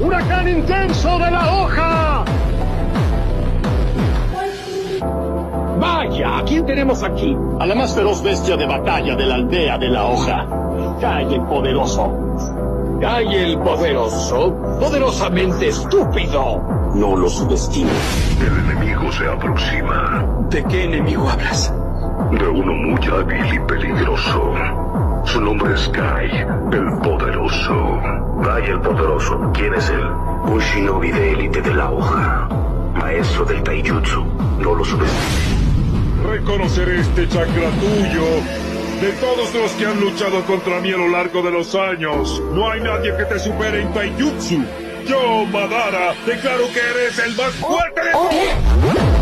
¡Huracán intenso de la hoja! Vaya, ¿a quién tenemos aquí? A la más feroz bestia de batalla de la aldea de la hoja. Cae el poderoso. Cae el poderoso, poderosamente estúpido. No lo subestime. El enemigo se aproxima. ¿De qué enemigo hablas? De uno muy hábil y peligroso. Su nombre es Kai, el poderoso. Kai el poderoso. ¿Quién es él? Un shinobi de élite de la hoja. Maestro del taijutsu. No lo subestime. Reconoceré este chakra tuyo. De todos los que han luchado contra mí a lo largo de los años, no hay nadie que te supere en taijutsu. Yo, Madara, declaro que eres el más fuerte de todos.